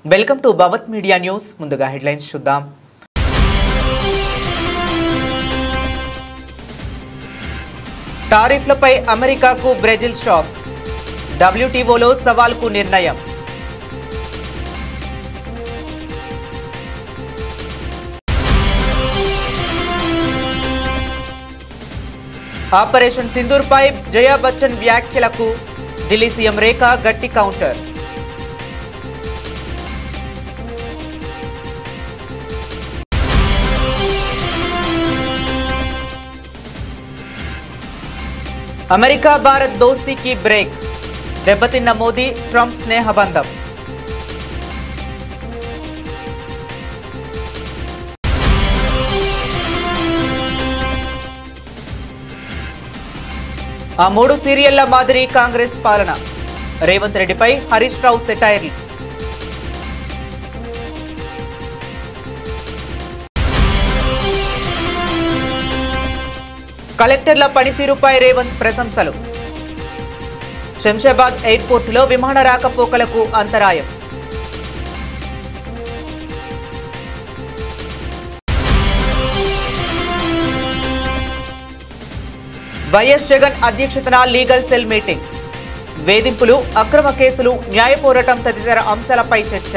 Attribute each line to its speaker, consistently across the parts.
Speaker 1: Welcome to Bhavat media news. ముందుగా headlines చూద్దాం. టారిఫ్లపై అమెరికాకు బ్రెజిల్ షాక్. WTOలో సవాల్కు నిర్ణయం. ఆపరేషన్ సింధూర్పై జయా బచ్చన్ వ్యాఖ్యలకు ఢిల్లీ సీఎం రేఖా గట్టి కౌంటర్. అమెరికా భారత్ దోస్తీకి బ్రేక్. దెబ్బతిన్న మోదీ ట్రంప్ స్నేహబంధం. ఆ 3 సీరియళ్ల మాదిరి కాంగ్రెస్ పాలన. రేవంత్ రెడ్డిపై హరీష్ రావు సెటైర్లు. కలెక్టర్ల పనితీరుపై రేవంత్ ప్రశంసలు. శంషాబాద్ ఎయిర్పోర్టులో విమాన రాకపోకలకు అంతరాయం. వైఎస్ జగన్ అధ్యక్షతన లీగల్ సెల్ మీటింగ్. వేధింపులు, అక్రమ కేసులు, న్యాయ పోరాటం తదితర అంశాలపై చర్చ.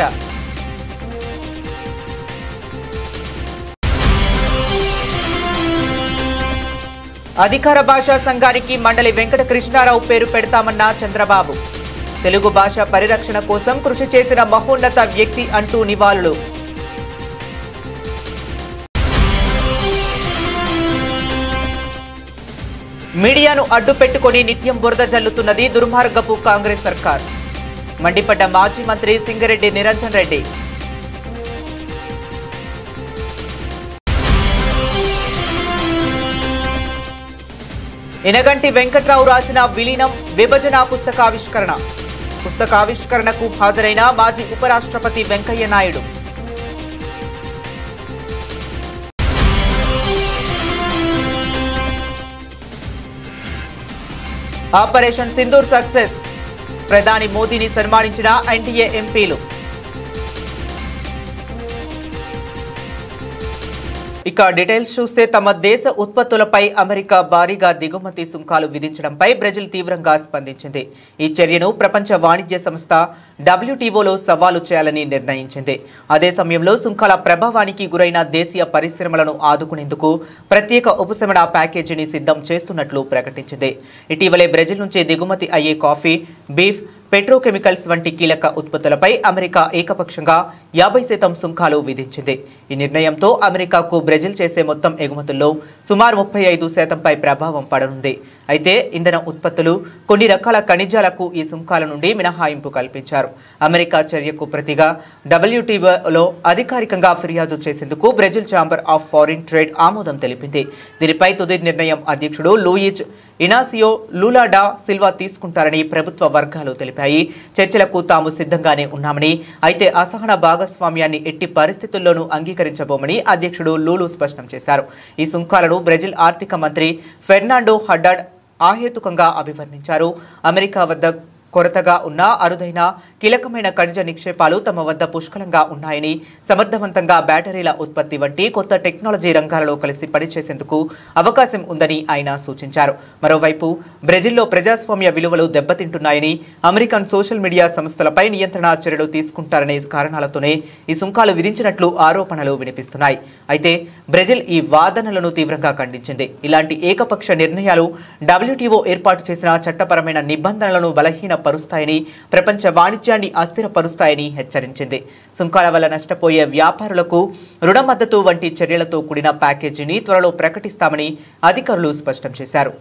Speaker 1: అధికార భాషా సంఘానికి మండలి వెంకట కృష్ణారావు పేరు పెడతామన్న చంద్రబాబు. తెలుగు భాష పరిరక్షణ కోసం కృషి చేసిన మహోన్నత వ్యక్తి అంటూ నివాళులు. మీడియాను అడ్డు పెట్టుకుని నిత్యం బురద జల్లుతున్నది దుర్మార్గపు కాంగ్రెస్ సర్కార్. మండిపడ్డ మాజీ మంత్రి సింగరెడ్డి నిరంజన్ రెడ్డి. ఇనగంటి వెంకట్రావు రాసిన విలీనం విభజన పుస్తకావిష్కరణకు హాజరైన మాజీ ఉపరాష్ట్రపతి వెంకయ్య నాయుడు. Operation Sindoor success. ప్రధాని మోదీని సన్మానించిన ఎన్డీఏ ఎంపీలు. ఇక డీటెయిల్స్ చూస్తే, తమ దేశ ఉత్పత్తులపై అమెరికా భారీగా దిగుమతి సుంకాలు విధించడంపై బ్రెజిల్ తీవ్రంగా స్పందించింది. ఈ చర్యను ప్రపంచ వాణిజ్య సంస్థ WTOలో సవాలు చేయాలని నిర్ణయించింది. అదే సమయంలో సుంకాల ప్రభావానికి గురైన దేశీయ పరిశ్రమలను ఆదుకునేందుకు ప్రత్యేక ఉపశమన ప్యాకేజీని సిద్ధం చేస్తున్నట్లు ప్రకటించింది. ఇటీవలే బ్రెజిల్ నుంచి దిగుమతి అయ్యే కాఫీ, బీఫ్, పెట్రోకెమికల్స్ వంటి కీలక ఉత్పత్తులపై అమెరికా ఏకపక్షంగా 50% సుంకాలు విధించింది. ఈ నిర్ణయంతో అమెరికాకు బ్రెజిల్ చేసే మొత్తం ఎగుమతుల్లో సుమారు 35% ప్రభావం పడనుంది. అయితే ఇంధన ఉత్పత్తులు, కొన్ని రకాల ఖనిజాలకు ఈ సుంకాల నుండి మినహాయింపు కల్పించారు. అమెరికా చర్యకు ప్రతిగా WTOలో అధికారికంగా ఫిర్యాదు చేసేందుకు Brazil chamber of foreign trade ఆమోదం తెలిపింది. దీనిపై తుది నిర్ణయం అధ్యక్షుడు Luiz Inacio Lula da Silva తీసుకుంటారని ప్రభుత్వ వర్గాలు తెలిపాయి. చర్చలకు తాము సిద్ధంగానే ఉన్నామని, అయితే అసహన భాగస్వామ్యాన్ని ఎట్టి పరిస్థితుల్లోనూ అంగీకరించబోమని అధ్యక్షుడు లూలు స్పష్టం చేశారు. ఈ సుంకాలను బ్రెజిల్ ఆర్థిక మంత్రి ఫెర్నాండో హడ్డాడ్ ఆహేతుకంగా అభివర్ణించారు. అమెరికా వద్ద కొరతగా ఉన్న అరుదైన కీలకమైన ఖనిజ నిక్షేపాలు తమ వద్ద పుష్కలంగా ఉన్నాయని, సమర్థవంతంగా బ్యాటరీల ఉత్పత్తి వంటి కొత్త టెక్నాలజీ రంగాలలో కలిసి పనిచేసేందుకు అవకాశం ఉందని ఆయన సూచించారు. మరోవైపు బ్రెజిల్లో ప్రజాస్వామ్య విలువలు దెబ్బతింటున్నాయని, అమెరికన్ సోషల్ మీడియా సంస్థలపై నియంత్రణ చర్యలు తీసుకుంటారనే కారణాలతోనే ఈ సుంకాలు విధించినట్లు ఆరోపణలు వినిపిస్తున్నాయి. అయితే బ్రెజిల్ ఈ వాదనలను తీవ్రంగా ఖండించింది. ఇలాంటి ఏకపక్ష నిర్ణయాలు WTO ఏర్పాటు చేసిన చట్టపరమైన నిబంధనలను బలహీనపరుస్తాయని, ప్రపంచ వాణిజ్యాన్ని అస్థిరపరుస్తాయని హెచ్చరించింది. సుంకాల వల్ల నష్టపోయే వ్యాపారులకు రుణ మద్దతు వంటి చర్యలతో కూడిన ప్యాకేజీని త్వరలో ప్రకటిస్తామని అధికారులు స్పష్టం చేశారు.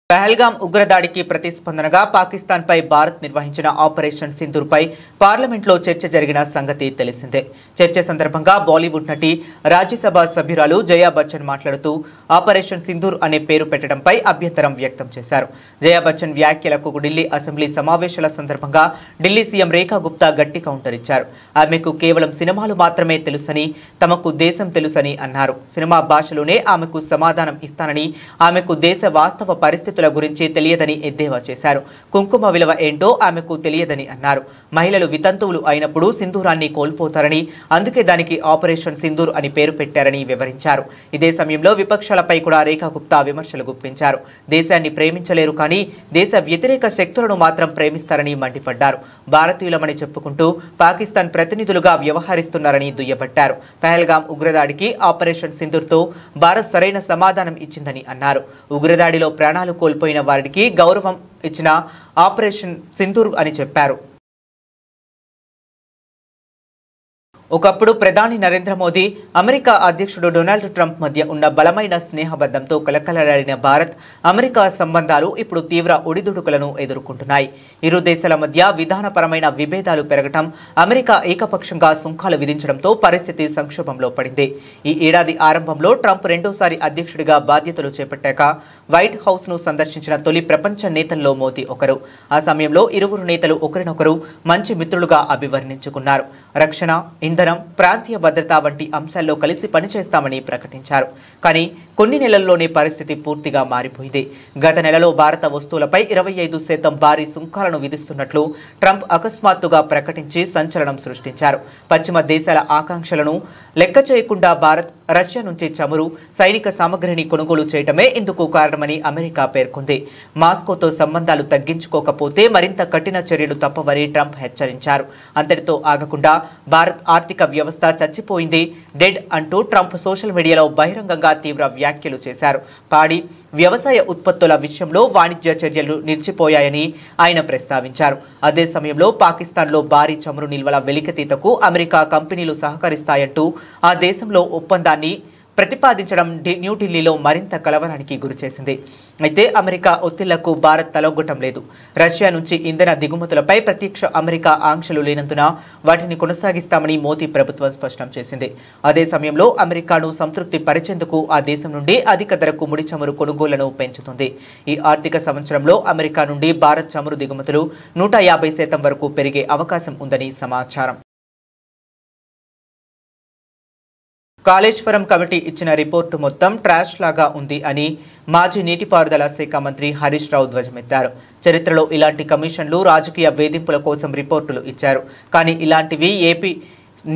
Speaker 1: పహల్గాం ఉగ్రదాడికి ప్రతిస్పందనగా పాకిస్తాన్పై భారత్ నిర్వహించిన ఆపరేషన్ సింధూర్పై పార్లమెంట్లో చర్చ జరిగిన సంగతి తెలిసిందే. చర్చ సందర్భంగా బాలీవుడ్ నటి, రాజ్యసభ సభ్యురాలు జయా బచ్చన్ మాట్లాడుతూ ఆపరేషన్ సింధూర్ అనే పేరు పెట్టడంపై అభ్యంతరం వ్యక్తం చేశారు. జయా బచ్చన్ వ్యాఖ్యలకు ఢిల్లీ అసెంబ్లీ సమావేశాల సందర్భంగా ఢిల్లీ సీఎం రేఖా గుప్తా గట్టి కౌంటర్ ఇచ్చారు. ఆమెకు కేవలం సినిమాలు మాత్రమే తెలుసని, తమకు దేశం తెలుసని అన్నారు. సినిమా భాషలోనే ఆమెకు సమాధానం ఇస్తానని, ఆమెకు దేశ వాస్తవ పరిస్థితుల గురించి తెలియదని ఎద్దేవా చేశారు. కుంకుమ విలువ ఏంటో ఆమెకు తెలియదని అన్నారు. మహిళలు వితంతువులు అయినప్పుడు సింధూరాన్ని కోల్పోతారని, అందుకే దానికి ఆపరేషన్ సింధూర్ అని పేరు పెట్టారని వివరించారు. ఇదే సమయంలో విపక్షాలపై కూడా రేఖా గుప్తా విమర్శలు గుప్పించారు. దేశాన్ని ప్రేమించలేరు కానీ దేశ వ్యతిరేక శక్తులను మాత్రం ప్రేమిస్తారని మండిపడ్డారు. భారతీయులమని చెప్పుకుంటూ పాకిస్తాన్ ప్రతినిధులుగా వ్యవహరిస్తున్నారని దుయ్యబట్టారు. పహల్గాం ఉగ్రదాడికి ఆపరేషన్ సింధూర్తో భారత్ సరైన సమాధానం ఇచ్చిందని అన్నారు. ఉగ్రదాడిలో ప్రాణాలు కోల్పోయిన వారికి గౌరవం ఇచ్చిన ఆపరేషన్ సింధూర్ అని చెప్పారు. ఒకప్పుడు ప్రధాని నరేంద్ర మోదీ, అమెరికా అధ్యక్షుడు డొనాల్డ్ ట్రంప్ మధ్య ఉన్న బలమైన స్నేహబంధంతో కలకలలాడిన భారత్ అమెరికా సంబంధాలు ఇప్పుడు తీవ్ర ఒడిదుడుకులను ఎదుర్కొంటున్నాయి. ఇరు దేశాల మధ్య విధానపరమైన విభేదాలు పెరగటం, అమెరికా ఏకపక్షంగా సుంకాలు విధించడంతో పరిస్థితి సంక్షోభంలో పడింది. ఈ ఏడాది ఆరంభంలో ట్రంప్ రెండోసారి అధ్యక్షుడిగా బాధ్యతలు చేపట్టాక వైట్ హౌస్ ను సందర్శించిన తొలి ప్రపంచ నేతల్లో మోదీ ఒకరు. ఆ సమయంలో ఇరువురు నేతలు ఒకరినొకరు మంచి మిత్రులుగా అభివర్ణించుకున్నారు. రక్షణ, ఇంధనం, ప్రాంతీయ భద్రత వంటి అంశాల్లో కలిసి పనిచేస్తామని ప్రకటించారు. కానీ కొన్ని నెలల్లోనే పరిస్థితి పూర్తిగా మారిపోయింది. గత నెలలో భారత వస్తువులపై 25% భారీ సుంకాలను విధిస్తున్నట్లు ట్రంప్ అకస్మాత్తుగా ప్రకటించి సంచలనం సృష్టించారు. పశ్చిమ దేశాల ఆకాంక్షలను లెక్క చేయకుండా భారత్ రష్యా నుంచి చమురు, సైనిక సామగ్రిని కొనుగోలు చేయటమే ఇందుకు కారణమని అమెరికా పేర్కొంది. మాస్కోతో సంబంధాలు తగ్గించుకోకపోతే మరింత కఠిన చర్యలు తప్పవని ట్రంప్ హెచ్చరించారు. అంతటితో ఆగకుండా భారత్ ఆర్థిక వ్యవస్థ చచ్చిపోయింది, డెడ్ అంటూ ట్రంప్ సోషల్ మీడియాలో బహిరంగంగా తీవ్ర వ్యాఖ్యలు చేశారు. పాడి, వ్యవసాయ ఉత్పత్తుల విషయంలో వాణిజ్య చర్యలు నిలిచిపోయాయని ఆయన ప్రస్తావించారు. అదే సమయంలో పాకిస్తాన్లో భారీ చమురు నిల్వల వెలికితీతకు అమెరికా కంపెనీలు సహకరిస్తాయంటూ ఆ దేశంలో ఒప్పందాన్ని ప్రతిపాదించడం న్యూఢిల్లీలో మరింత కలవరానికి గురిచేసింది. అయితే అమెరికా ఒత్తిళ్లకు భారత్ తలొగ్గటం లేదు. రష్యా నుంచి ఇంధన దిగుమతులపై ప్రత్యక్ష అమెరికా ఆంక్షలు లేనందున వాటిని కొనసాగిస్తామని మోదీ ప్రభుత్వం స్పష్టం చేసింది. అదే సమయంలో అమెరికాను సంతృప్తి పరిచేందుకు ఆ దేశం నుండి అధిక ధరకు ముడి చమురు కొనుగోళ్లను పెంచుతుంది. ఈ ఆర్థిక సంవత్సరంలో అమెరికా నుండి భారత్ చమురు దిగుమతులు 150% వరకు పెరిగే అవకాశం ఉందని సమాచారం. కాళేశ్వరం కమిటీ ఇచ్చిన రిపోర్టు మొత్తం ట్రాష్ లాగా ఉంది అని మాజీ నీటిపారుదల శాఖ మంత్రి హరీష్ రావు ధ్వజమెత్తారు. చరిత్రలో ఇలాంటి కమిషన్లు రాజకీయ వేధింపుల కోసం రిపోర్టులు ఇచ్చారు, కానీ ఇలాంటివి ఏపీ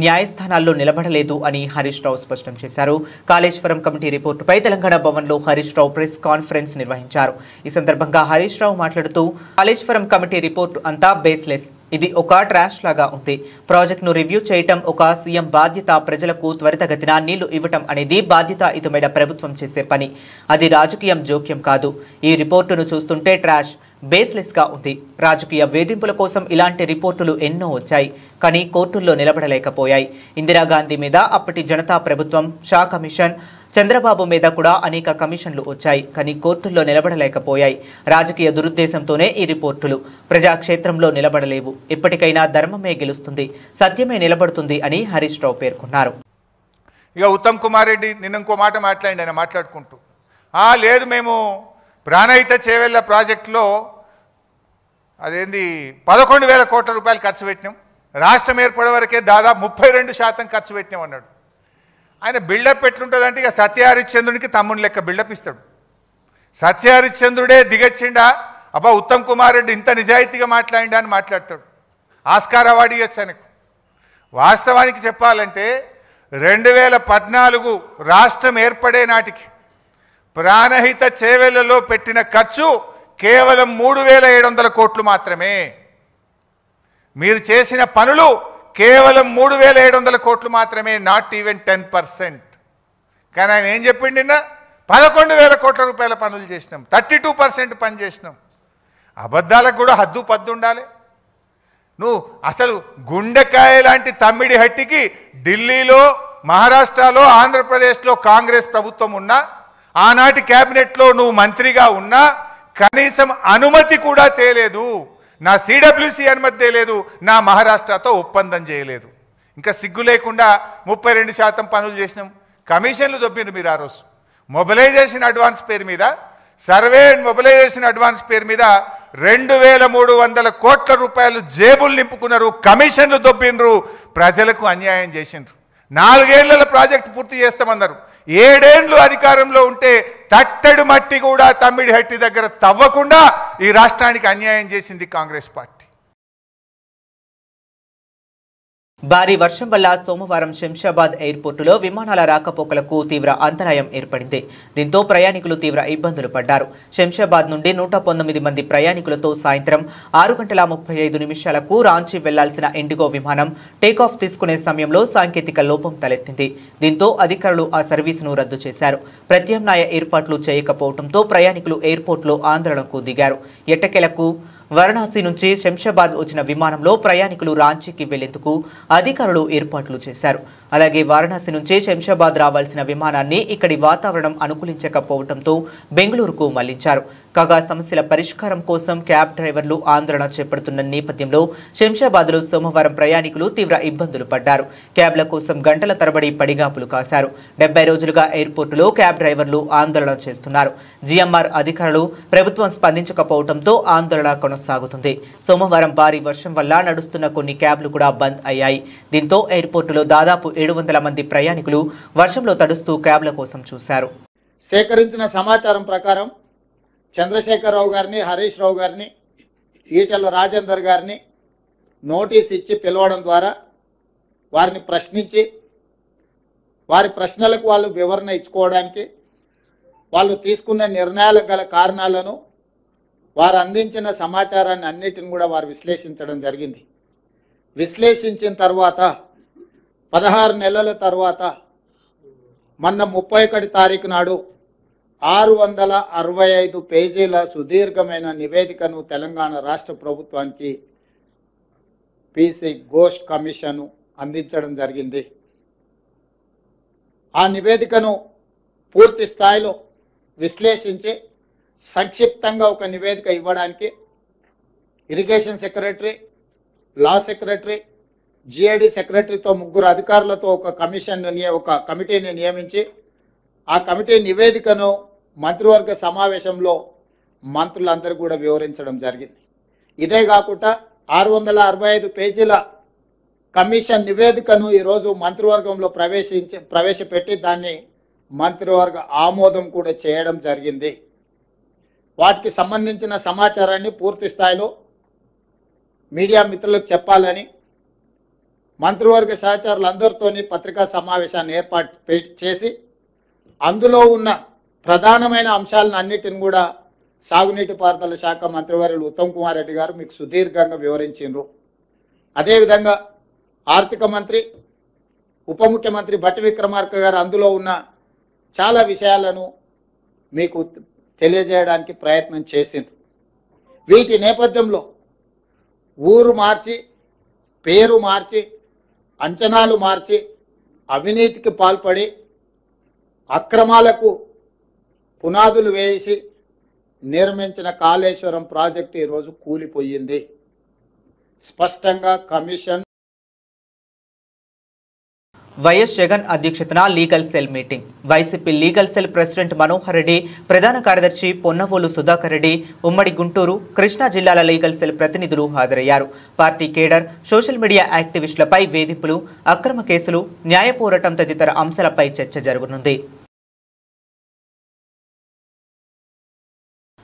Speaker 1: న్యాయస్థానాల్లో నిలబడలేదు అని హరీష్ రావు స్పష్టం చేశారు. కాళేశ్వరం కమిటీ రిపోర్టుపై తెలంగాణ భవన్లో హరీష్ రావు ప్రెస్ కాన్ఫరెన్స్ నిర్వహించారు. ఈ సందర్భంగా హరీష్ రావు మాట్లాడుతూ, కాళేశ్వరం కమిటీ రిపోర్టు అంతా బేస్లెస్, ఇది ఒక ట్రాష్ లాగా ఉంది. ప్రాజెక్టును రివ్యూ చేయటం ఒక సీఎం బాధ్యత, ప్రజలకు త్వరితగతిన నీళ్లు ఇవ్వటం అనేది బాధ్యతాయుతమైన ప్రభుత్వం చేసే పని, అది రాజకీయం జోక్యం కాదు. ఈ రిపోర్టును చూస్తుంటే ట్రాష్, బేస్లెస్గా ఉంది. రాజకీయ వేధింపుల కోసం ఇలాంటి రిపోర్టులు ఎన్నో వచ్చాయి, కానీ కోర్టుల్లో నిలబడలేకపోయాయి. ఇందిరాగాంధీ మీద అప్పటి జనతా ప్రభుత్వం, షా కమిషన్, చంద్రబాబు మీద కూడా అనేక కమిషన్లు వచ్చాయి, కానీ కోర్టుల్లో నిలబడలేకపోయాయి. రాజకీయ దురుద్దేశంతోనే ఈ రిపోర్టులు ప్రజాక్షేత్రంలో నిలబడలేవు. ఇప్పటికైనా ధర్మమే గెలుస్తుంది, సత్యమే నిలబడుతుంది అని హరీష్ రావు పేర్కొన్నారు.
Speaker 2: ఇక ఉత్తమ్ కుమార్ రెడ్డి నిన్న ఇంకో మాట మాట్లాడి ఆయన మాట్లాడుకుంటూ, లేదు మేము ప్రాణహిత చేవెళ్ళ ప్రాజెక్టులో అదేంది 11,000 కోట్ల రూపాయలు ఖర్చు పెట్టినాం, రాష్ట్రం ఏర్పడే వరకే దాదాపు 32% ఖర్చు పెట్టినాం అన్నాడు. ఆయన బిల్డప్ ఎట్లుంటుందంటే ఇక సత్యహరిశ్చంద్రునికి తమ్ముని లెక్క బిల్డప్ ఇస్తాడు. సత్యహరిశ్చంద్రుడే దిగచ్చిండా, అబ్బా ఉత్తమ్ కుమార్ రెడ్డి ఇంత నిజాయితీగా మాట్లాడిండా అని మాట్లాడతాడు. ఆస్కార్ అవార్డు ఇవ్వచ్చు ఆయనకు. వాస్తవానికి చెప్పాలంటే 2014 రాష్ట్రం ఏర్పడే నాటికి ప్రాణహిత చేవెళ్లలో పెట్టిన ఖర్చు కేవలం 3,700 కోట్లు మాత్రమే. మీరు చేసిన పనులు కేవలం 3,700 కోట్లు మాత్రమే, నాట్ ఈవెన్ 10%. కానీ ఆయన ఏం చెప్పిండు నిన్న, 11,000 కోట్ల రూపాయల పనులు చేసినాం, 32% పని చేసినాం. అబద్ధాలకు కూడా హద్దు పద్దు ఉండాలి. నువ్వు అసలు గుండెకాయ లాంటి తమ్మిడి హట్టికి ఢిల్లీలో, మహారాష్ట్రలో, ఆంధ్రప్రదేశ్లో కాంగ్రెస్ ప్రభుత్వం ఉన్నా, ఆనాటి క్యాబినెట్లో నువ్వు మంత్రిగా ఉన్నా కనీసం అనుమతి కూడా తేలేదు. నా సిడబ్ల్యూసి అనుమతి తేలేదు, నా మహారాష్ట్రతో ఒప్పందం చేయలేదు. ఇంకా సిగ్గు లేకుండా 32% పనులు చేసినాం. కమిషన్లు దొబ్బిండ్రు మీరు. ఆ రోజు మొబిలైజేషన్ అడ్వాన్స్ పేరు మీద, సర్వే అండ్ మొబిలైజేషన్ అడ్వాన్స్ పేరు మీద 2300 కోట్ల రూపాయలు జేబులు నింపుకున్నారు, కమిషన్లు దొబ్బినరు, ప్రజలకు అన్యాయం చేసిండ్రు. 4 ఏళ్ల ప్రాజెక్టు పూర్తి చేస్తామన్నారు. 7 ఏళ్ళు అధికారంలో ఉంటే తట్టడు మట్టి కూడా తమ్మిడి హట్టి దగ్గర తవ్వకుండా ఈ రాష్ట్రానికి అన్యాయం చేసింది కాంగ్రెస్ పార్టీ.
Speaker 1: భారీ వర్షం వల్ల సోమవారం శంషాబాద్ ఎయిర్పోర్టులో విమానాల రాకపోకలకు తీవ్ర అంతరాయం ఏర్పడింది. దీంతో ప్రయాణికులు తీవ్ర ఇబ్బందులు పడ్డారు. శంషాబాద్ నుండి 119 మంది ప్రయాణికులతో సాయంత్రం 6:35 రాంచీ వెళ్లాల్సిన ఇండిగో విమానం టేకాఫ్ తీసుకునే సమయంలో సాంకేతిక లోపం తలెత్తింది. దీంతో అధికారులు ఆ సర్వీసును రద్దు చేశారు. ప్రత్యామ్నాయ ఏర్పాట్లు చేయకపోవడంతో ప్రయాణికులు ఎయిర్పోర్టులో ఆందోళనకు దిగారు. ఎట్టకేలకు వారణాసి నుంచి శంషాబాద్ వచ్చిన విమానంలో ప్రయాణికులు రాంచీకి వెళ్లేందుకు అధికారులు ఏర్పాట్లు చేశారు. అలాగే వారణాసి నుంచి శంషాబాద్ రావాల్సిన విమానాన్ని ఇక్కడి వాతావరణం అనుకూలించకపోవడంతో బెంగళూరుకు మళ్లించారు. కాగా సమస్యల పరిష్కారం కోసం క్యాబ్ డ్రైవర్లు ఆందోళన చేపడుతున్న నేపథ్యంలో శంషాబాద్లో సోమవారం ప్రయాణికులు తీవ్ర ఇబ్బందులు పడ్డారు. క్యాబ్ల కోసం గంటల తరబడి పడిగాపులు కాశారు. 70 రోజులుగా ఎయిర్పోర్టులో క్యాబ్ డ్రైవర్లు ఆందోళన చేస్తున్నారు. జిఎంఆర్ అధికారులు ప్రభుత్వం స్పందించకపోవడంతో ఆందోళన కొనసాగుతుంది. సోమవారం భారీ వర్షం వల్ల నడుస్తున్న కొన్ని క్యాబ్లు కూడా బంద్ అయ్యాయి. దీంతో ఎయిర్పోర్టులో దాదాపు 700 మంది ప్రయాణికులు వర్షంలో తడుస్తూ క్యాబ్ల కోసం చూశారు.
Speaker 3: సేకరించిన సమాచారం ప్రకారం చంద్రశేఖరరావు గారిని, హరీష్ రావు గారిని, ఈటెల రాజేందర్ గారిని నోటీస్ ఇచ్చి పిలవడం ద్వారా వారిని ప్రశ్నించి వారి ప్రశ్నలకు వాళ్ళు వివరణ ఇచ్చుకోవడానికి, వాళ్ళు తీసుకున్న నిర్ణయాలకు గల కారణాలను, వారు అందించిన సమాచారాన్ని అన్నిటిని కూడా వారు విశ్లేషించడం జరిగింది. విశ్లేషించిన తర్వాత 16 నెలల తర్వాత మొన్న 31 తారీఖు నాడు 665 పేజీల సుదీర్ఘమైన నివేదికను తెలంగాణ రాష్ట్ర ప్రభుత్వానికి పీసీ ఘోష్ కమిషన్ అందించడం జరిగింది. ఆ నివేదికను పూర్తి స్థాయిలో విశ్లేషించి సంక్షిప్తంగా ఒక నివేదిక ఇవ్వడానికి irrigation secretary, law secretary, GID సెక్రటరీతో 3 అధికారులతో ఒక కమిటీని నియమించి ఆ కమిటీ నివేదికను మంత్రివర్గ సమావేశంలో మంత్రులందరూ కూడా వివరించడం జరిగింది. ఇదే కాకుండా 665 పేజీల కమిషన్ నివేదికను ఈరోజు మంత్రివర్గంలో ప్రవేశపెట్టి దాన్ని మంత్రివర్గ ఆమోదం కూడా చేయడం జరిగింది. వాటికి సంబంధించిన సమాచారాన్ని పూర్తి స్థాయిలో మీడియా మిత్రులకు చెప్పాలని మంత్రివర్గ సహచరులందరితోని పత్రికా సమావేశాన్ని ఏర్పాటు చేసి అందులో ఉన్న ప్రధానమైన అంశాలను అన్నిటిని కూడా సాగునీటి పారుదల శాఖ మంత్రివర్యులు ఉత్తమ్ కుమార్ రెడ్డి గారు మీకు సుదీర్ఘంగా వివరించారు. అదేవిధంగా ఆర్థిక మంత్రి, ఉప ముఖ్యమంత్రి భట్టి విక్రమార్క గారు అందులో ఉన్న చాలా విషయాలను మీకు తెలియజేయడానికి ప్రయత్నం చేసిండ్రు. వీటి నేపథ్యంలో ఊరు మార్చి, పేరు మార్చి, అంచనాలు మార్చి, అవినీతికి పాల్పడి అక్రమాలకు పునాదులు వేసి నిర్మించిన కాళేశ్వరం ప్రాజెక్టు ఈరోజు కూలిపోయింది. స్పష్టంగా కమిషన్
Speaker 1: వైఎస్ జగన్ అధ్యక్షతన legal cell meeting. YCP legal cell president Manohar Reddy, ప్రధాన కార్యదర్శి పొన్నవోలు సుధాకర్ రెడ్డి, ఉమ్మడి గుంటూరు, కృష్ణా జిల్లాల లీగల్ సెల్ ప్రతినిధులు హాజరయ్యారు. పార్టీ కేడర్, సోషల్ మీడియా యాక్టివిస్టులపై వేధింపులు, అక్రమ కేసులు, న్యాయ పోరాటం తదితర అంశాలపై చర్చ జరగనుంది.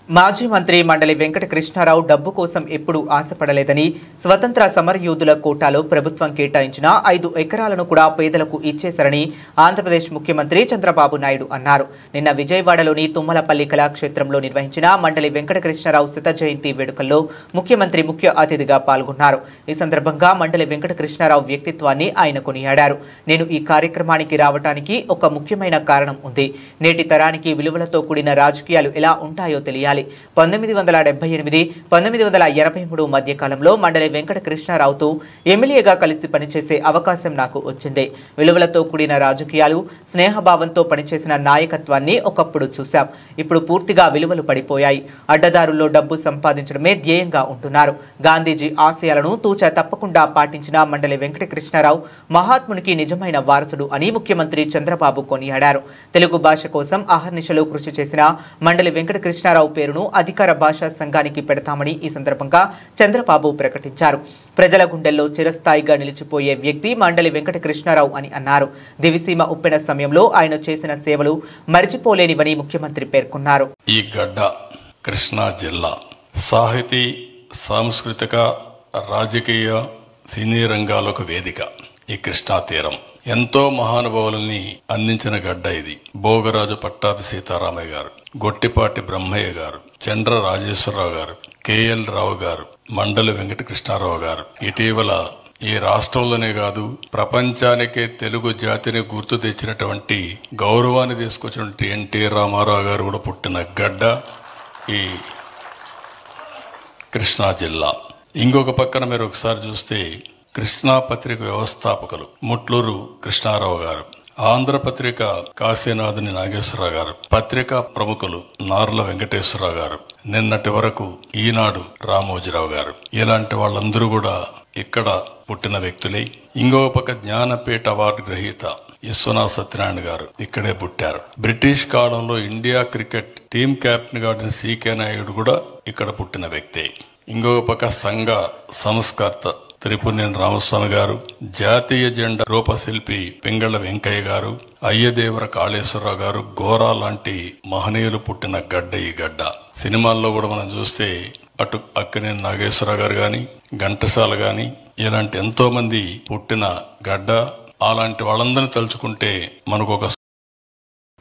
Speaker 1: మాజీ మంత్రి మండలి వెంకట కృష్ణారావు డబ్బు కోసం ఎప్పుడూ ఆశపడలేదని, స్వతంత్ర సమరయోధుల కోటాలో ప్రభుత్వం కేటాయించిన 5 ఎకరాలను కూడా పేదలకు ఇచ్చేశారని ఆంధ్రప్రదేశ్ ముఖ్యమంత్రి చంద్రబాబు నాయుడు అన్నారు. నిన్న విజయవాడలోని తుమ్మలపల్లి కళాక్షేత్రంలో నిర్వహించిన మండలి వెంకట కృష్ణారావు శత జయంతి వేడుకల్లో ముఖ్యమంత్రి ముఖ్య అతిథిగా పాల్గొన్నారు. ఈ సందర్భంగా మండలి వెంకట కృష్ణారావు వ్యక్తిత్వాన్ని ఆయన కొనియాడారు. నేను ఈ కార్యక్రమానికి రావడానికి ఒక ముఖ్యమైన కారణం ఉంది. నేటి తరానికి విలువలతో కూడిన రాజకీయాలు ఎలా ఉంటాయో తెలియాలి. చేయాలి. 1978, 1983 మధ్య కాలంలో మండలి వెంకట కృష్ణారావుతో ఎమ్మెల్యేగా కలిసి పనిచేసే అవకాశం నాకు వచ్చింది. విలువలతో కూడిన రాజకీయాలు, స్నేహభావంతో పనిచేసిన నాయకత్వాన్ని ఒకప్పుడు చూశాం. ఇప్పుడు పూర్తిగా విలువలు పడిపోయాయి. అడ్డదారుల్లో డబ్బు సంపాదించడమే ధ్యేయంగా ఉంటున్నారు. గాంధీజీ ఆశయాలను తూచా తప్పకుండా పాటించిన మండలి వెంకట కృష్ణారావు మహాత్మునికి నిజమైన వారసుడు అని ముఖ్యమంత్రి చంద్రబాబు కొనియాడారు. తెలుగు భాష కోసం అహర్నిశలు కృషి చేసిన మండలి వెంకట కృష్ణారావు పేరును అధికార భాషా సంఘానికి పెడతామని ఈ సందర్భంగా చంద్రబాబు ప్రకటించారు. ప్రజల గుండెల్లో చిరస్థాయిగా నిలిచిపోయే వ్యక్తి మండలి వెంకట కృష్ణారావు అని అన్నారు. దివిసీమ ఉప్పెన సమయంలో ఆయన చేసిన సేవలు మరిచిపోలేనివని ముఖ్యమంత్రి పేర్కొన్నారు.
Speaker 4: ఈ గడ్డ కృష్ణా జిల్లా సాహితీ, సాంస్కృతిక, రాజకీయ, సినీ రంగాలకు వేదిక. ఈ కృష్ణా తీరం ఎంతో మహానుభావులని అందించిన గడ్డ ఇది. భోగరాజు పట్టాభి సీతారామయ్య గారు, గొట్టిపాటి బ్రహ్మయ్య గారు, చండ్ర రాజేశ్వరరావు గారు, కేఎల్ రావు గారు, మండలి వెంకట కృష్ణారావు గారు ఇటీవల ఈ రాష్ట్రంలోనే కాదు ప్రపంచానికే తెలుగు జాతిని గుర్తు తెచ్చినటువంటి, గౌరవాన్ని తీసుకొచ్చినటువంటి ఎన్టీ రామారావు గారు కూడా పుట్టిన గడ్డ ఈ కృష్ణా జిల్లా. ఇంకొక పక్కన మీరు ఒకసారి చూస్తే కృష్ణా పత్రిక వ్యవస్థాపకులు ముట్లూరు కృష్ణారావు గారు, ఆంధ్రపత్రిక కాశీనాథుని నాగేశ్వరరావు గారు, పత్రికా ప్రముఖులు నార్ల వెంకటేశ్వరరావు గారు, నిన్నటి వరకు ఈనాడు రామోజీరావు గారు, ఇలాంటి వాళ్ళందరూ కూడా ఇక్కడ పుట్టిన వ్యక్తులే. ఇంకొక పక్క జ్ఞానపీఠ అవార్డు గ్రహీత విశ్వనాథ్ సత్యనారాయణ గారు ఇక్కడే పుట్టారు. బ్రిటిష్ కాలంలో ఇండియా క్రికెట్ టీం కెప్టెన్ గా సికే నాయుడు కూడా ఇక్కడ పుట్టిన వ్యక్తే. ఇంకొక పక్క సంఘ సంస్కర్త త్రిపునేని రామస్వామి గారు, జాతీయ జెండా రూపశిల్పి పింగళ వెంకయ్య గారు, అయ్యదేవర కాళేశ్వరరావు గారు, గోరా లాంటి మహనీయులు పుట్టిన గడ్డ ఈ గడ్డ. సినిమాల్లో కూడా మనం చూస్తే అటు అక్కినేని నాగేశ్వరరావు గారు గాని, ఘంటసాల గాని ఇలాంటి ఎంతో మంది పుట్టిన గడ్డ. అలాంటి వాళ్ళందరినీ తలుచుకుంటే మనకు ఒక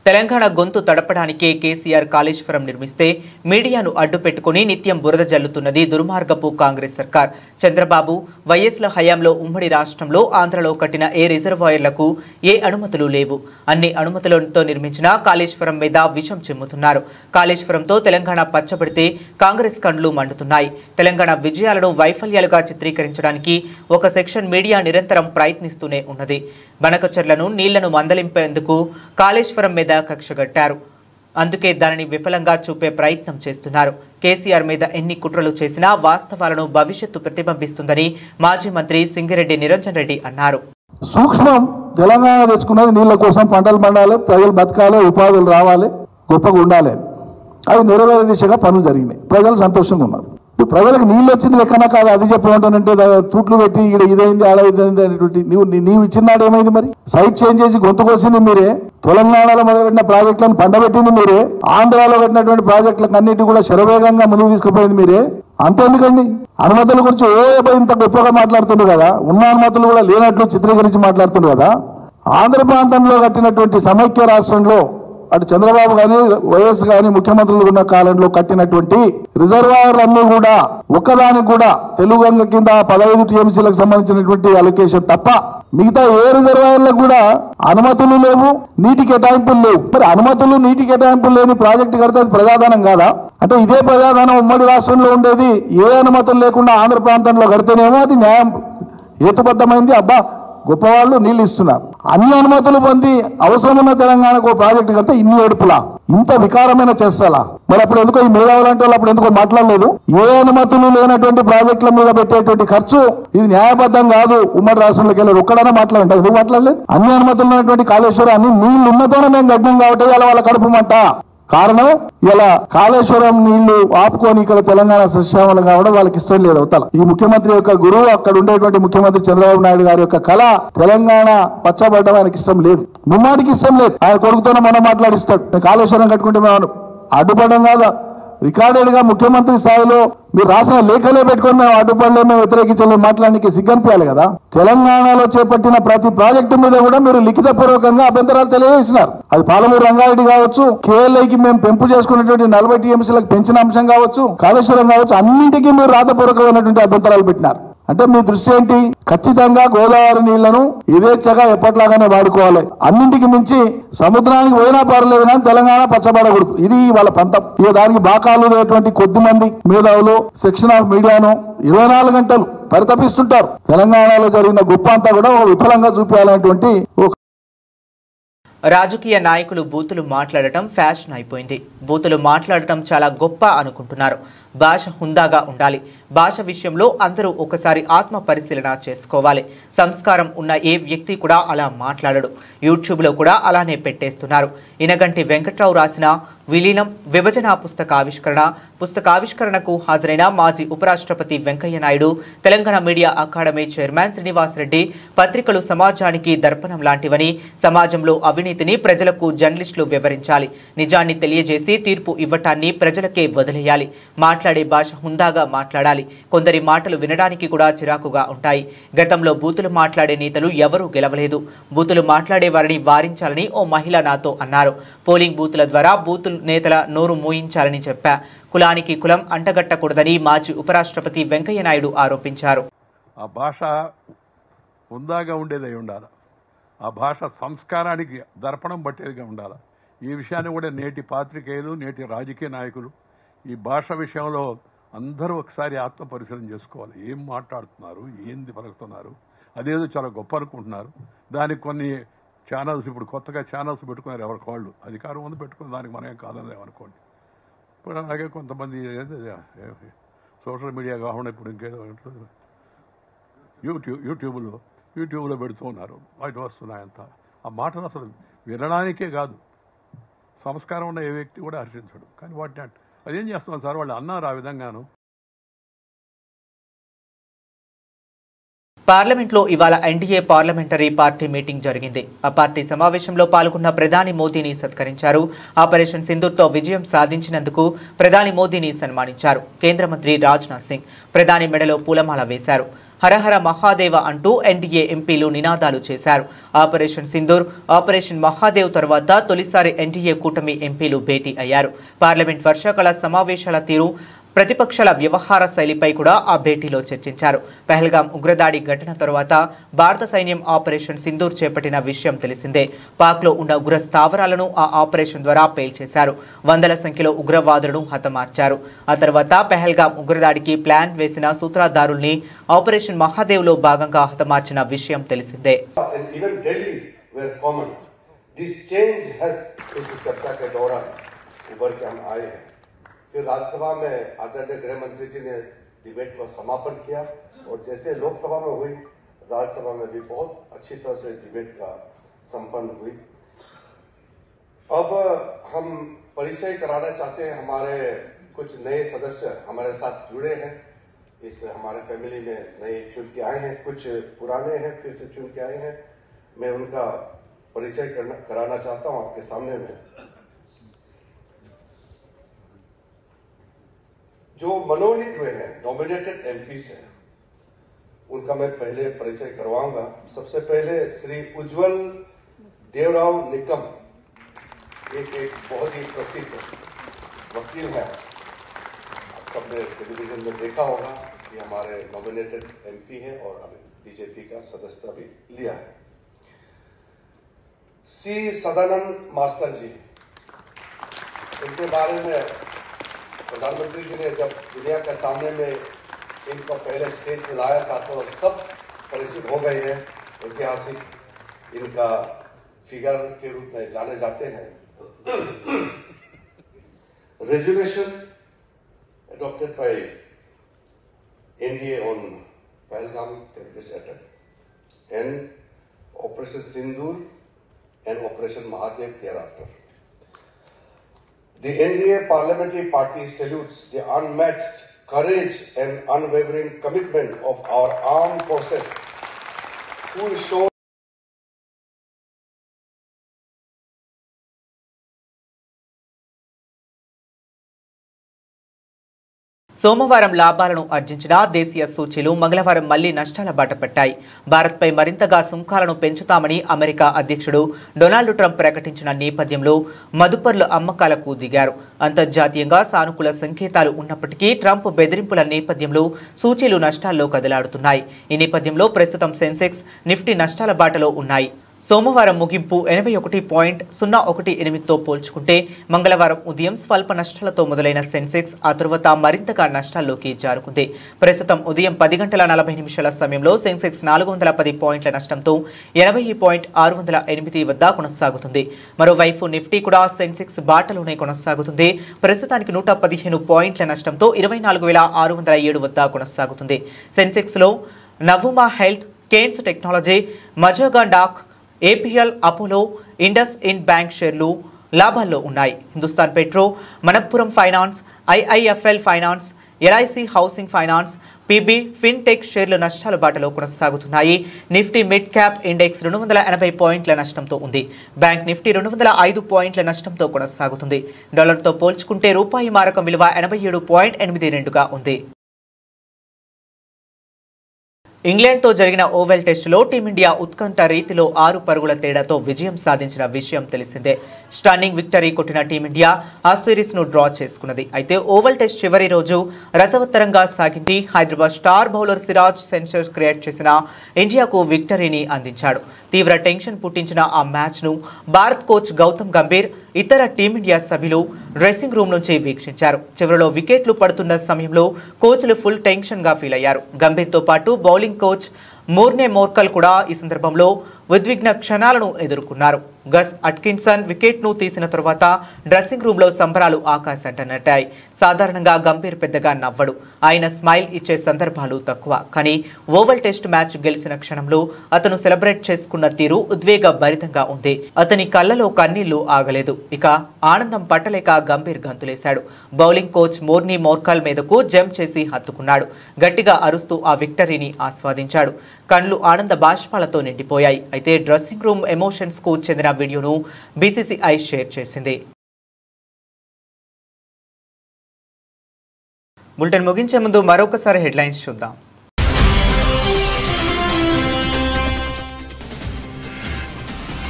Speaker 1: తెలంగాణ గొంతు తడపడానికే కేసీఆర్ కాళేశ్వరం నిర్మిస్తే మీడియాను అడ్డుపెట్టుకుని నిత్యం బురద జల్లుతున్నది దుర్మార్గపు కాంగ్రెస్ సర్కార్. చంద్రబాబు, వైఎస్ల హయాంలో ఉమ్మడి రాష్ట్రంలో ఆంధ్రలో కట్టిన ఏ రిజర్వాయర్లకు ఏ అనుమతులు లేవు. అన్ని అనుమతులతో నిర్మించిన కాళేశ్వరం మీద విషం చిమ్ముతున్నారు. కాళేశ్వరంతో తెలంగాణ పచ్చబడితే కాంగ్రెస్ కండ్లు మండుతున్నాయి. తెలంగాణ విజయాలను వైఫల్యాలుగా చిత్రీకరించడానికి ఒక సెక్షన్ మీడియా నిరంతరం ప్రయత్నిస్తూనే ఉన్నది. బనకచర్లను నీళ్లను మందలింపేందుకు కాళేశ్వరం మీద కక్షగట్టారు. అందుకే దానిని విఫలంగా చూపే ప్రయత్నం చేస్తున్నారు. కేసీఆర్ మీద ఎన్ని కుట్రలు చేసినా వాస్తవాలను భవిష్యత్తు ప్రతిబింబిస్తుందని మాజీ మంత్రి సింగిరెడ్డి నిరంజన్ రెడ్డి అన్నారు.
Speaker 5: సూక్ష్మం తెలంగాణ తెచ్చుకున్నది నీళ్ల కోసం, పంటలు పండాలి, ప్రజలు బతకాలి, ఉపాధులు రావాలి, గొప్పగా ఉండాలి. అవి నెరవేరే దిశగా పనులు జరిగినాయి. ప్రజలు సంతోషంగా ఉన్నారు. ప్రజలకు నీళ్ళు వచ్చింది లెక్కన కాదు. అది చెప్పమంటానంటే తూట్లు పెట్టి ఇక్కడ ఇదైంది ఆడ ఇదైంది అనేటువంటి నీవు ఇచ్చినాడు ఏమైంది? మరి సైట్ చేంజ్ చేసి గొంతు కోసింది మీరే, తెలంగాణలో మొదలుపెట్టిన ప్రాజెక్టులను పండబెట్టింది మీరే, ఆంధ్రాలో పెట్టినటువంటి ప్రాజెక్టులకు అన్నిటి కూడా శరవేగంగా ముందుకు తీసుకుపోయింది మీరే. అంతేందుకండి అనుమతుల గురించి ఇంత గొప్పగా మాట్లాడుతుండ్రు కదా, ఉన్న అనుమతులు కూడా లేనట్లు చిత్రీకరించి మాట్లాడుతుండ్రు కదా. ఆంధ్ర ప్రాంతంలో కట్టినటువంటి సమైక్య రాష్ట్రంలో అటు చంద్రబాబు గాని వైఎస్ గాని ముఖ్యమంత్రులు ఉన్న కాలంలో కట్టినటువంటి రిజర్వాయర్లన్నీ కూడా ఒక్కదానికి కూడా తెలుగు గంగ కింద 15 టీఎంసీలకు సంబంధించినటువంటి అలొకేషన్ తప్ప మిగతా ఏ రిజర్వాయర్లకు కూడా అనుమతులు లేవు, నీటి కేటాయింపులు లేవు. మరి అనుమతులు, నీటి కేటాయింపులు లేని ప్రాజెక్టు కడితే అది ప్రజాధనం కాదా? అంటే ఇదే ప్రజాధనం ఉమ్మడి రాష్ట్రంలో ఉండేది ఏ అనుమతులు లేకుండా ఆంధ్ర ప్రాంతంలో కడితేనేమో అది న్యాయం హేతుబద్ధమైంది. అబ్బా గొప్పవాళ్ళు నీళ్ళు ఇస్తున్నారు. అన్ని అనుమతులు పొంది అవసరం ఉన్న తెలంగాణకు ప్రాజెక్టు కడితే ఇన్ని ఏడుపులా, ఇంత వికారమైన చేస్తాలా? మరి అప్పుడు ఎందుకో ఈ మేధావులంటే వాళ్ళు అప్పుడు ఎందుకో మాట్లాడలేదు? ఏ అనుమతులు లేనటువంటి ప్రాజెక్టుల మీద పెట్టేటువంటి ఖర్చు ఇది న్యాయబద్ధం కాదు. ఉమ్మడి రాష్ట్రంలోకి వెళ్ళారు ఒక్కడైనా మాట్లాడంటారు, ఎందుకు మాట్లాడలేదు? అన్ని అనుమతులు ఉన్నటువంటి కాళేశ్వరాన్ని నీళ్లు ఉన్నతోనే మేము గడ్డం కాబట్టి ఇలా వాళ్ళ కడుపు మంట. కారణం ఇలా కాళేశ్వరం నీళ్లు ఆపుకొని ఇక్కడ తెలంగాణ సస్యామలం కావడం వాళ్ళకి ఇష్టం లేదు. అవతల ఈ ముఖ్యమంత్రి యొక్క గురువు, అక్కడ ఉండేటువంటి ముఖ్యమంత్రి చంద్రబాబు నాయుడు గారి యొక్క కళ తెలంగాణ పచ్చబడ్డం ఆయనకి ఇష్టం లేదు, ముమ్మాటికి ఇష్టం లేదు. ఆయన కొడుకుతోనే మనం మాట్లాడిస్తాడు. కాళేశ్వరం కట్టుకుంటే మేము అడ్డుపడడం కాదా? రికార్డెడ్ గా ముఖ్యమంత్రి స్థాయిలో మీరు రాసిన లేఖలే పెట్టుకుని మేము అడ్డుపడలే, మేము వ్యతిరేకించలేదు మాట్లాడడానికి సిగ్గనిపించాలి కదా. తెలంగాణలో చేపట్టిన ప్రతి ప్రాజెక్టు మీద కూడా మీరు లిఖిత పూర్వకంగా అభ్యంతరాలు తెలియజేసినారు. అది పాలమూరు రంగారెడ్డి కావచ్చు, కేఎల్ఐకి మేము పెంపు చేసుకున్నటువంటి 40 టీఎంసీలకు పెంచిన అంశం కావచ్చు, కాళేశ్వరం కావచ్చు, అన్నింటికీ మీరు రాతపూర్వకమైనటువంటి అభ్యంతరాలు పెట్టినారు. అంటే మీ దృష్టి ఏంటి? ఖచ్చితంగా గోదావరి నీళ్లను యథేచ్ఛగా ఎప్పట్లాగానే వాడుకోవాలి. అన్నింటికి మించి సముద్రానికి పోయినా పర్లేదు కానీ తెలంగాణ పచ్చబడకూడదు. ఇది వాళ్ళ పంతం. ఇక దానికి బాకాలు కొద్ది మంది మేధావులు సెక్షన్ ఆఫ్ మీడియాను 24 గంటలు పరితపిస్తుంటారు. తెలంగాణలో జరిగిన గొప్ప అంతా కూడా విఫలంగా చూపించాలనేటువంటి
Speaker 1: రాజకీయ నాయకులు బూతులు మాట్లాడటం ఫ్యాషన్ అయిపోయింది. బూతులు మాట్లాడటం చాలా గొప్ప అనుకుంటున్నారు. భాష హుందాగా ఉండాలి. భాష విషయంలో అందరూ ఒకసారి ఆత్మ పరిశీలన చేసుకోవాలి. సంస్కారం ఉన్న ఏ వ్యక్తి కూడా అలా మాట్లాడడు. యూట్యూబ్లో కూడా అలానే పెట్టేస్తున్నారు. ఇనగంటి వెంకట్రావు రాసిన విలీనం విభజన పుస్తకావిష్కరణకు హాజరైన మాజీ ఉపరాష్ట్రపతి Venkaiah Naidu, Telangana media academy chairman Srinivas Reddy, పత్రికలు సమాజానికి దర్పణం లాంటివని, సమాజంలో అవినీతిని ప్రజలకు జర్నలిస్టులు వివరించాలి. నిజాన్ని తెలియజేసి తీర్పు ఇవ్వటాన్ని ప్రజలకే వదిలేయాలి. మాట్లాడే భాష హుందాగా మాట్లాడాలి. కొందరి మాటలు వినడానికి కూడా చిరాకుగా ఉంటాయి. గతంలో బూతులు మాట్లాడే నేతలు ఎవరూ గెలవలేదు. బూతులు మాట్లాడే వారిని వారించాలని ఓ మహిళ నాతో అన్నారు. పోలింగ్ బూతుల ద్వారా బూతులు నేతల నోరు మూయించాలని చెప్పా. కులానికి కులం అంటగట్టకూడదని మాజీ ఉపరాష్ట్రపతి వెంకయ్య నాయుడు ఆరోపించారు.
Speaker 6: ఆ భాష హుందాగా ఉండేదై ఉండాలి. ఆ భాష సంస్కారానికి దర్పణం పట్టేదిగా ఉండాలి. ఈ విషయాన్ని కూడా నేటి పాత్రికేయులు, నేటి రాజకీయ నాయకులు ఈ భాష విషయంలో అందరూ ఒకసారి ఆత్మ పరిశీలన చేసుకోవాలి. ఏం మాట్లాడుతున్నారు, ఏంది పలుకుతున్నారు, అదేదో చాలా గొప్ప అనుకుంటున్నారు. దానికి కొన్ని ఛానల్స్, ఇప్పుడు కొత్తగా ఛానల్స్ పెట్టుకున్నారు ఎవరికి వాళ్ళు. అధికారం ముందు పెట్టుకుని దానికి మనం ఏం కాదని అనుకోండి. ఇప్పుడు అలాగే కొంతమంది సోషల్ మీడియా కాకుండా ఇప్పుడు ఇంకేదో యూట్యూబ్లో పెడుతూ ఉన్నారు. వాటి వస్తున్నాయంత ఆ మాటలు అసలు వినడానికే కాదు, సంస్కారం ఉన్న ఏ వ్యక్తి కూడా హర్షించడు. కానీ వాటిని అదేం చేస్తున్నాం సార్, వాళ్ళు అన్నారు ఆ విధంగాను.
Speaker 1: పార్లమెంట్లో ఇవాళ ఎన్డీఏ పార్లమెంటరీ పార్టీ మీటింగ్ జరిగింది. ఆ పార్టీ సమావేశంలో పాల్గొన్న ప్రధాని మోదీని సత్కరించారు. ఆపరేషన్ సింధూర్తో విజయం సాధించినందుకు ప్రధాని మోదీని సన్మానించారు. కేంద్ర మంత్రి రాజ్నాథ్ సింగ్ ప్రధాని మెడలో పూలమాల వేశారు. హరహర మహాదేవ అంటూ ఎన్డీఏ ఎంపీలు నినాదాలు చేశారు. ఆపరేషన్ సింధూర్, ఆపరేషన్ మహాదేవ్ తర్వాత తొలిసారి ఎన్డీఏ కూటమి ఎంపీలు భేటీ అయ్యారు. పార్లమెంట్ వర్షాకాల సమావేశాల తీరు, ప్రతిపక్షాల వ్యవహార శైలిపై కూడా ఆ భేటీలో చర్చించారు. పెహల్గాం ఉగ్రదాడి ఘటన తర్వాత భారత సైన్యం ఆపరేషన్ సింధూర్ చేపట్టిన విషయం తెలిసిందే. పాక్లో ఉన్న ఉగ్ర స్థావరాలను ఆ ఆపరేషన్ ద్వారా పేల్చేశారు. వందల సంఖ్యలో ఉగ్రవాదులను హతమార్చారు. ఆ తర్వాత పెహల్గాం ఉగ్రదాడికి ప్లాన్ వేసిన సూత్రధారుల్ని ఆపరేషన్ మహాదేవ్లో భాగంగా హతమార్చిన విషయం తెలిసిందే.
Speaker 7: फिर राज्यसभा में आदरणीय गृह मंत्री जी ने डिबेट को समापन किया और जैसे लोकसभा में हुई, राज्यसभा में भी बहुत अच्छी तरह से डिबेट का संपन्न हुई। अब हम परिचय कराना चाहते हैं, हमारे कुछ नए सदस्य हमारे साथ जुड़े हैं। इस हमारे फैमिली में नए चुन के आए हैं, कुछ पुराने हैं फिर से चुन के आए हैं। मैं उनका परिचय कराना चाहता हूं आपके सामने में। जो मनोनीत हुए हैं, नॉमिनेटेड एमपीस हैं, उनका मैं पहले परिचय करवाऊंगा। सबसे पहले श्री उज्जवल देवराव निकम, एक बहुत ही प्रसिद्ध वकील है। आप सबने टेलीविजन में देखा होगा कि हमारे नॉमिनेटेड एमपी हैं और अभी बीजेपी का सदस्यता भी लिया है। सी सदानंद मास्टर जी, इनके बारे में प्रधानमंत्री जी ने जब दुनिया के सामने में इनको पहले स्टेज पे लाया था तो सब परिचित हो गए हैं। ऐतिहासिक इनका फिगर के रूप में जाने जाते हैं। Resolution adopted by NDA on Pahalgam terrorist attack and Operation Sindoor and Operation Mahadev thereafter. The NDA parliamentary party salutes the unmatched courage and unwavering commitment of our armed forces who show
Speaker 1: సోమవారం లాభాలను ఆర్జించిన దేశీయ సూచీలు మంగళవారం మళ్లీ నష్టాల బాట పట్టాయి. భారత్పై మరింతగా సుంకాలను పెంచుతామని అమెరికా అధ్యక్షుడు డొనాల్డ్ ట్రంప్ ప్రకటించిన నేపథ్యంలో మదుపర్లు అమ్మకాలకు దిగారు. అంతర్జాతీయంగా సానుకూల సంకేతాలు ఉన్నప్పటికీ ట్రంప్ బెదిరింపుల నేపథ్యంలో సూచీలు నష్టాల్లో కదలాడుతున్నాయి. ఈ నేపథ్యంలో ప్రస్తుతం సెన్సెక్స్, నిఫ్టీ నష్టాల బాటలో ఉన్నాయి. సోమవారం ముగింపు 81.018తో పోల్చుకుంటే మంగళవారం ఉదయం స్వల్ప నష్టాలతో మొదలైన సెన్సెక్స్ ఆ తరువాత మరింతగా నష్టాల్లోకి జారుకుంది. ప్రస్తుతం ఉదయం 10:40 సమయంలో సెన్సెక్స్ 410 పాయింట్ల నష్టంతో 80.608 వద్ద కొనసాగుతుంది. మరోవైపు నిఫ్టీ కూడా సెన్సెక్స్ బాటలోనే కొనసాగుతుంది. ప్రస్తుతానికి 115 పాయింట్ల నష్టంతో 24,607 వద్ద కొనసాగుతుంది. సెన్సెక్స్లో నవుమా health, Kaynes technology, Mazagon dock, APL, Apollo, IndusInd bank షేర్లు లాభాల్లో ఉన్నాయి. Hindustan petro, Manappuram finance, IIFL finance, LIC housing finance, PB, fintech షేర్లు నష్టాల బాటలో కొనసాగుతున్నాయి. నిఫ్టీ మిడ్ క్యాప్ ఇండెక్స్ 280 పాయింట్ల నష్టంతో ఉంది. బ్యాంక్ నిఫ్టీ 205 పాయింట్ల నష్టంతో కొనసాగుతుంది. డాలర్తో పోల్చుకుంటే రూపాయి మారకం విలువ 87.82గా ఉంది. ఇంగ్లాండ్తో జరిగిన ఓవెల్ టెస్టులో టీమిండియా ఉత్కంఠ రీతిలో 6 పరుగుల తేడాతో విజయం సాధించిన విషయం తెలిసిందే. స్టన్నింగ్ విక్టరీ కొట్టిన టీమిండియా ఆ సిరీస్ను డ్రా చేసుకున్నది. అయితే ఓవెల్ టెస్ట్ చివరి రోజు రసవత్తరంగా సాగింది. Hyderabad star bowler Siraj century create చేసిన ఇండియాకు విక్టరీని అందించాడు. తీవ్ర టెన్షన్ పుట్టించిన ఆ మ్యాచ్ను భారత్ కోచ్ గౌతమ్ గంభీర్, ఇతర టీమిండియా సభ్యులు డ్రెస్సింగ్ రూమ్ నుంచి వీక్షించారు. చివరిలో వికెట్లు పడుతున్న సమయంలో కోచ్లు ఫుల్ టెన్షన్గా ఫీల్ అయ్యారు. గంభీర్తో పాటు బౌలింగ్ కోచ్ మోర్నే మోర్కల్ కూడా ఈ సందర్భంలో ఉద్విగ్న క్షణాలను ఎదుర్కొన్నారు. గస్ అట్కిన్సన్ వికెట్ను తీసిన తరువాత డ్రెస్సింగ్ రూమ్లో సంబరాలు ఆకాశంటనట్టాయి. సాధారణంగా గంభీర్ పెద్దగా నవ్వడు. ఆయన స్మైల్ ఇచ్చే సందర్భాలు తక్కువ. కానీ ఓవల్ టెస్ట్ మ్యాచ్ గెలిచిన క్షణంలో అతను సెలబ్రేట్ చేసుకున్న తీరు ఉద్వేగ భరితంగా ఉంది. అతని కళ్ళలో కన్నీళ్లు ఆగలేదు. ఇక ఆనందం పట్టలేక గంభీర్ గంతులేశాడు. బౌలింగ్ కోచ్ మోర్నీ మోర్కల్ మీదకు జంప్ చేసి హత్తుకున్నాడు. గట్టిగా అరుస్తూ ఆ విక్టరీని ఆస్వాదించాడు. కళ్ళు ఆనంద బాష్పాలతో నిండిపోయాయి. అయితే డ్రెస్సింగ్ రూమ్ ఎమోషన్స్ కు చెందిన వీడియోను బీసీసీఐ షేర్ చేసింది. బులెటిన్ ముగించే ముందు మరొకసారి హెడ్లైన్స్ చూద్దాం.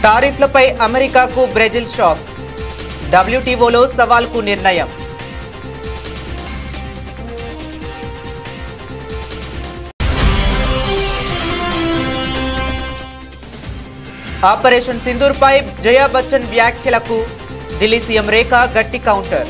Speaker 1: టారిఫ్లపై అమెరికాకు బ్రెజిల్ షాక్. డబ్ల్యూటీఓలో సవాల్కు నిర్ణయం. ఆపరేషన్ సింధూర్పై జయా బచ్చన్ వ్యాఖ్యలకు ఢిల్లీ సీఎం రేఖ గట్టి కౌంటర్.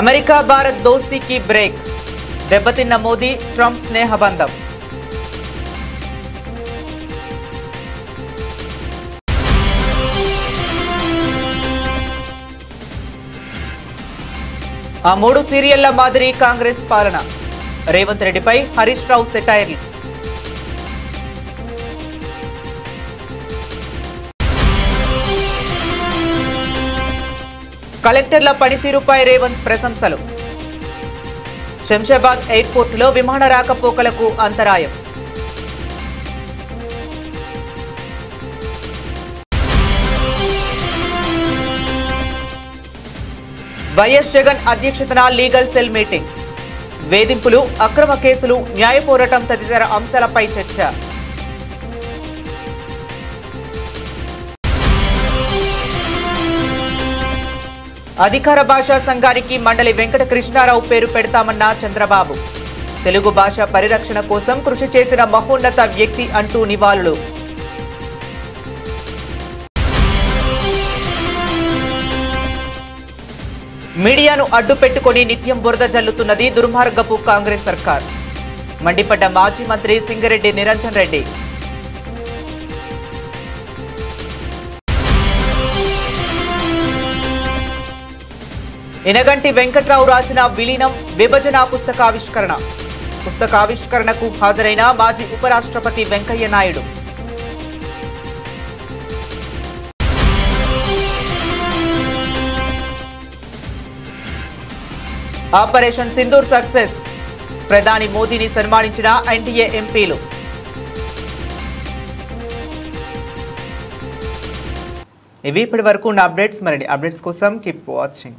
Speaker 1: అమెరికా భారత్ దోస్తీకి బ్రేక్. దెబ్బతిన్న మోదీ ట్రంప్ స్నేహబంధం. ఆ 3 సీరియళ్ల మాదిరి కాంగ్రెస్ పాలన. రేవంత్ రెడ్డిపై హరీష్ రావు సెటైర్లు. కలెక్టర్ల పనితీరుపై రేవంత్ ప్రశంసలు. శంషాబాద్ ఎయిర్పోర్టులో విమాన రాకపోకలకు అంతరాయం. వైఎస్ జగన్ అధ్యక్షతన లీగల్ సెల్ మీటింగ్. వేధింపులు, అక్రమ కేసులు, న్యాయ పోరాటం తదితర అంశాలపై చర్చ. అధికార భాషా సంఘానికి మండలి వెంకట కృష్ణారావు పేరు పెడతామన్న చంద్రబాబు. తెలుగు భాష పరిరక్షణ కోసం కృషి చేసిన మహోన్నత వ్యక్తి అంటూ నివాళులు. మీడియాను అడ్డు పెట్టుకుని నిత్యం బురద జల్లుతున్నది దుర్మార్గపు కాంగ్రెస్ సర్కార్. మండిపడ్డ మాజీ మంత్రి సింగరెడ్డి నిరంజన్ రెడ్డి. ఇనగంటి వెంకట్రావు రాసిన విలీనం విభజన పుస్తకావిష్కరణ. పుస్తకావిష్కరణకు హాజరైన మాజీ ఉపరాష్ట్రపతి వెంకయ్య నాయుడు. Operation Sindoor success. ప్రధాని మోదీని సన్మానించిన ఎన్డీఏ ఎంపీలు. ఇవి ఇప్పటి వరకు ఉన్న అప్డేట్స్. మరిన్ని అప్డేట్స్ కోసం కీప్ వాచింగ్.